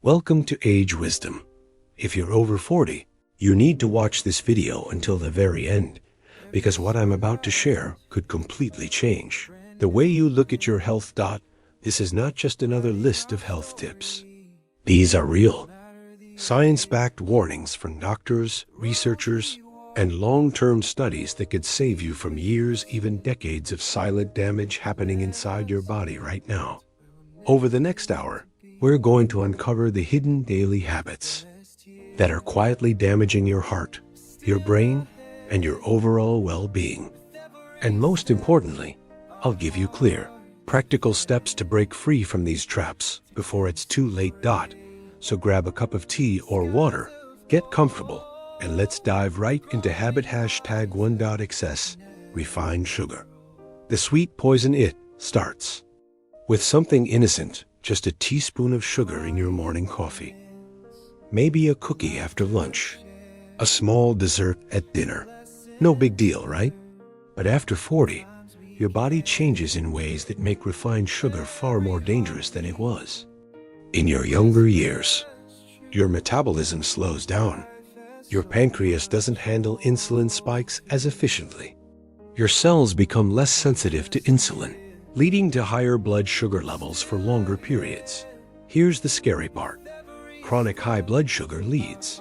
Welcome to Age Wisdom. If you're over 40, you need to watch this video until the very end, because what I'm about to share could completely change the way you look at your health. This is not just another list of health tips. These are real, science-backed warnings from doctors, researchers, and long-term studies that could save you from years, even decades of silent damage happening inside your body right now. Over the next hour, we're going to uncover the hidden daily habits that are quietly damaging your heart, your brain, and your overall well-being. And most importantly, I'll give you clear, practical steps to break free from these traps before it's too late. So grab a cup of tea or water, get comfortable, and let's dive right into habit #1. Excess refined sugar. The sweet poison. It starts with something innocent, just a teaspoon of sugar in your morning coffee. Maybe a cookie after lunch, a small dessert at dinner. No big deal, right? But after 40, your body changes in ways that make refined sugar far more dangerous than it was. In your younger years, your metabolism slows down. Your pancreas doesn't handle insulin spikes as efficiently. Your cells become less sensitive to insulin, leading to higher blood sugar levels for longer periods. Here's the scary part. Chronic high blood sugar leads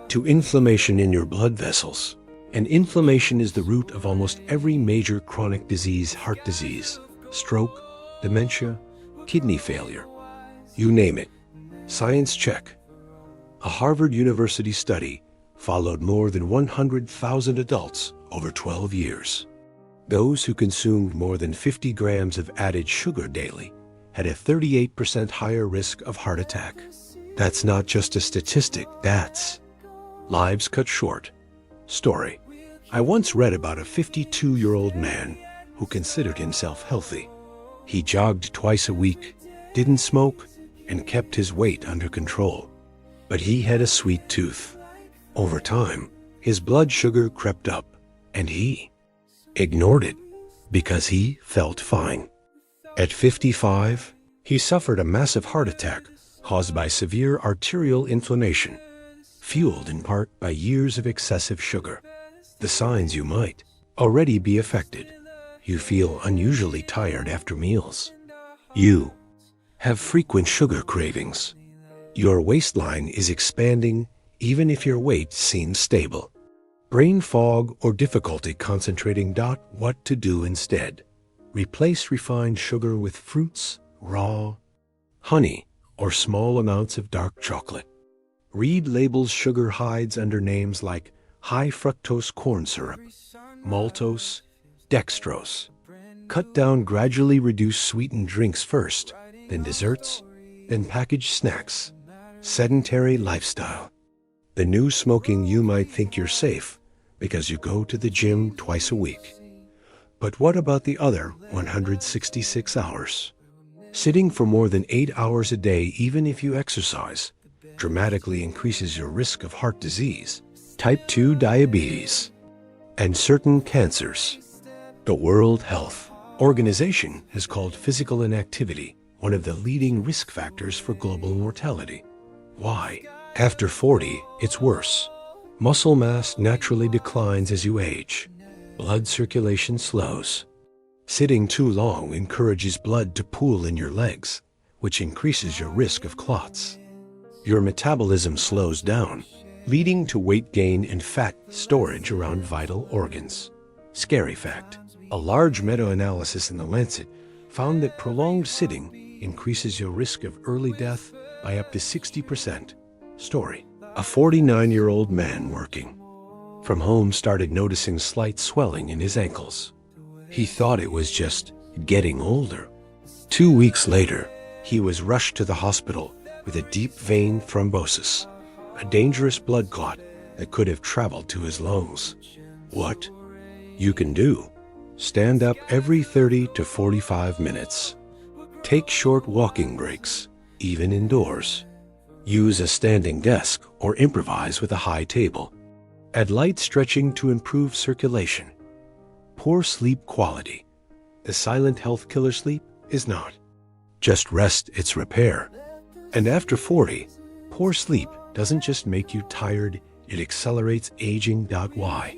to inflammation in your blood vessels. And inflammation is the root of almost every major chronic disease: heart disease, stroke, dementia, kidney failure. You name it. Science check. A Harvard University study followed more than 100,000 adults over 12 years. Those who consumed more than 50 grams of added sugar daily had a 38% higher risk of heart attack. That's not just a statistic, that's lives cut short. Story. I once read about a 52-year-old man who considered himself healthy. He jogged twice a week, didn't smoke, and kept his weight under control. But he had a sweet tooth. Over time, his blood sugar crept up, and he ignored it because he felt fine. At 55, he suffered a massive heart attack caused by severe arterial inflammation, fueled in part by years of excessive sugar. The signs: you might already be affected. You feel unusually tired after meals. You have frequent sugar cravings. Your waistline is expanding even if your weight seems stable. Brain fog or difficulty concentrating. What to do instead? Replace refined sugar with fruits, raw honey, or small amounts of dark chocolate. Read labels. Sugar hides under names like high fructose corn syrup, maltose, dextrose. Cut down. Gradually reduce sweetened drinks first, then desserts, then packaged snacks. Sedentary lifestyle. The new smoking. You might think you're safe because you go to the gym twice a week. But what about the other 166 hours? Sitting for more than 8 hours a day, even if you exercise, dramatically increases your risk of heart disease, type 2 diabetes, and certain cancers. The World Health Organization has called physical inactivity one of the leading risk factors for global mortality. Why? After 40, it's worse. Muscle mass naturally declines as you age. Blood circulation slows. Sitting too long encourages blood to pool in your legs, which increases your risk of clots. Your metabolism slows down, leading to weight gain and fat storage around vital organs. Scary fact. A large meta-analysis in The Lancet found that prolonged sitting increases your risk of early death by up to 60%. Story. A 49-year-old man working from home started noticing slight swelling in his ankles. He thought it was just getting older. 2 weeks later, he was rushed to the hospital with a deep vein thrombosis, a dangerous blood clot that could have traveled to his lungs. What you can do: stand up every 30 to 45 minutes. Take short walking breaks, even indoors. Use a standing desk or improvise with a high table. Add light stretching to improve circulation. Poor sleep quality. The silent health killer. Sleep is not just rest, it's repair. And after 40, poor sleep doesn't just make you tired, it accelerates aging. Why?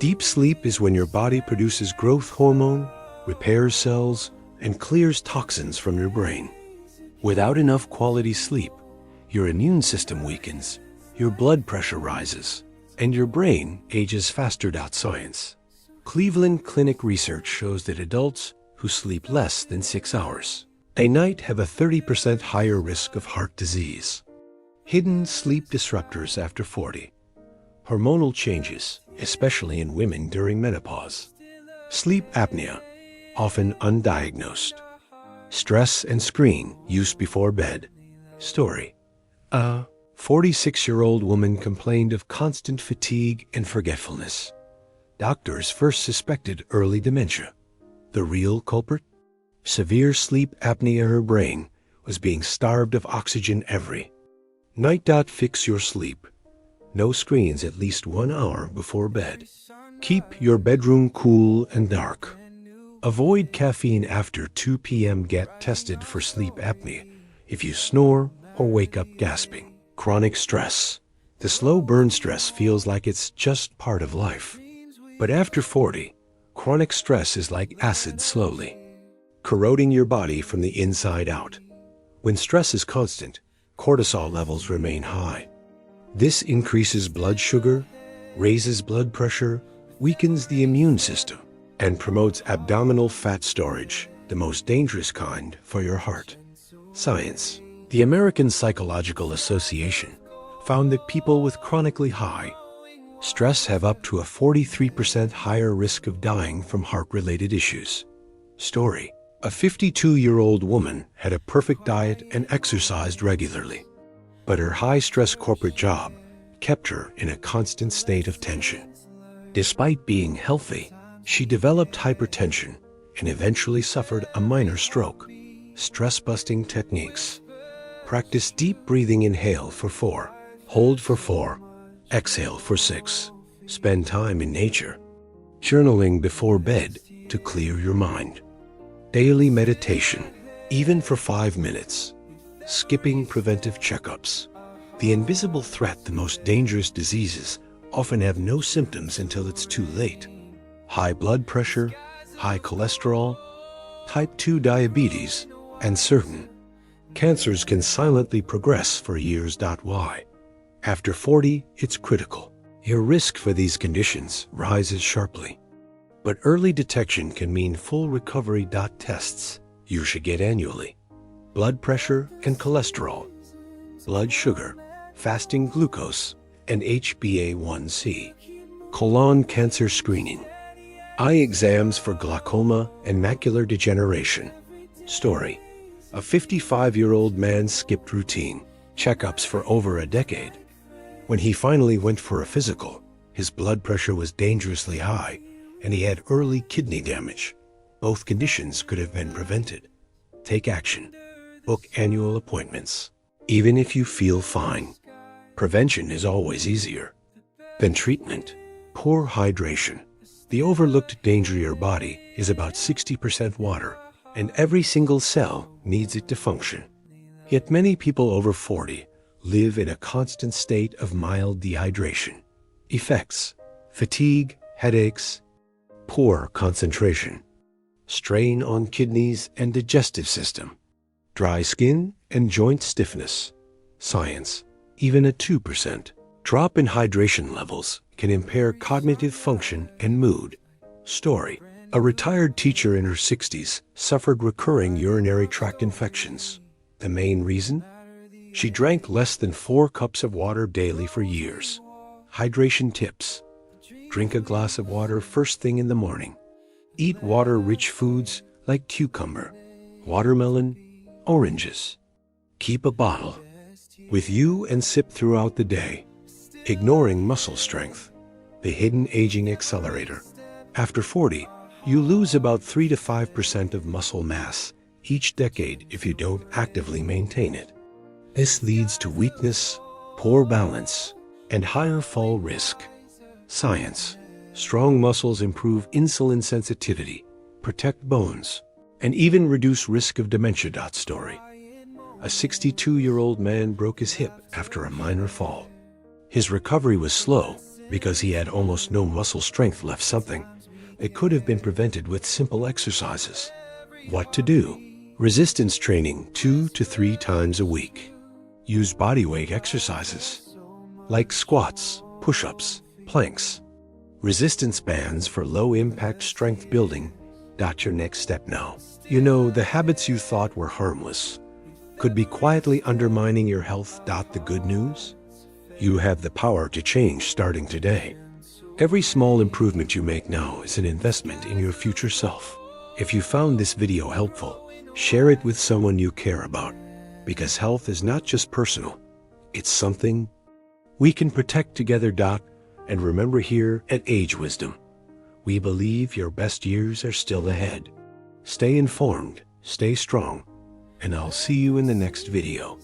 Deep sleep is when your body produces growth hormone, repairs cells, and clears toxins from your brain. Without enough quality sleep, your immune system weakens, your blood pressure rises, and your brain ages faster. Science. Cleveland Clinic research shows that adults who sleep less than 6 hours a night have a 30% higher risk of heart disease. Hidden sleep disruptors after 40. Hormonal changes, especially in women during menopause. Sleep apnea, often undiagnosed. Stress and screen use before bed. Story. A 46-year-old woman complained of constant fatigue and forgetfulness. Doctors first suspected early dementia. The real culprit? Severe sleep apnea. Her brain was being starved of oxygen every night. Fix your sleep. No screens at least 1 hour before bed. Keep your bedroom cool and dark. Avoid caffeine after 2 p.m. Get tested for sleep apnea if you snore or wake up gasping. Chronic stress. The slow burn stress feels like it's just part of life. But after 40, chronic stress is like acid slowly corroding your body from the inside out. When stress is constant, cortisol levels remain high. This increases blood sugar, raises blood pressure, weakens the immune system, and promotes abdominal fat storage, the most dangerous kind for your heart. Science. The American Psychological Association found that people with chronically high stress have up to a 43% higher risk of dying from heart-related issues. Story. A 52-year-old woman had a perfect diet and exercised regularly, but her high-stress corporate job kept her in a constant state of tension. Despite being healthy, she developed hypertension and eventually suffered a minor stroke. Stress-busting techniques. Practice deep breathing. Inhale for 4, hold for 4, exhale for 6. Spend time in nature. Journaling before bed to clear your mind. Daily meditation, even for 5 minutes. Skipping preventive checkups. The invisible threat. The most dangerous diseases often have no symptoms until it's too late. High blood pressure, high cholesterol, type 2 diabetes, and certain cancers can silently progress for years. Why? After 40, it's critical. Your risk for these conditions rises sharply. But early detection can mean full recovery. Tests you should get annually. Blood pressure and cholesterol, blood sugar, fasting glucose, and HbA1c. Colon cancer screening. Eye exams for glaucoma and macular degeneration. Story. A 55-year-old man skipped routine checkups for over a decade. When he finally went for a physical, his blood pressure was dangerously high, and he had early kidney damage. Both conditions could have been prevented. Take action. Book annual appointments. Even if you feel fine, prevention is always easier than treatment. Poor hydration. The overlooked danger. Your body is about 60% water, and every single cell needs it to function. Yet many people over 40 live in a constant state of mild dehydration. Effects: fatigue, headaches, poor concentration, strain on kidneys and digestive system, dry skin and joint stiffness. Science. Even a 2% drop in hydration levels can impair cognitive function and mood. Story. A retired teacher in her 60s suffered recurring urinary tract infections. The main reason? She drank less than 4 cups of water daily for years. Hydration tips. Drink a glass of water first thing in the morning. Eat water-rich foods like cucumber, watermelon, oranges. Keep a bottle with you and sip throughout the day. Ignoring muscle strength, the hidden aging accelerator. After 40, you lose about 3 to 5% of muscle mass each decade if you don't actively maintain it. This leads to weakness, poor balance, and higher fall risk. Science. Strong muscles improve insulin sensitivity, protect bones, and even reduce risk of dementia. Story. A 62-year-old man broke his hip after a minor fall. His recovery was slow because he had almost no muscle strength left. Something it could have been prevented with simple exercises. What to do? Resistance training 2 to 3 times a week. Use bodyweight exercises like squats, push-ups, planks. Resistance bands for low-impact strength building. Your next step now. You know, the habits you thought were harmless could be quietly undermining your health. The good news? You have the power to change starting today. Every small improvement you make now is an investment in your future self. If you found this video helpful, share it with someone you care about, because health is not just personal, it's something we can protect together. And remember, here at Age Wisdom, we believe your best years are still ahead. Stay informed, stay strong, and I'll see you in the next video.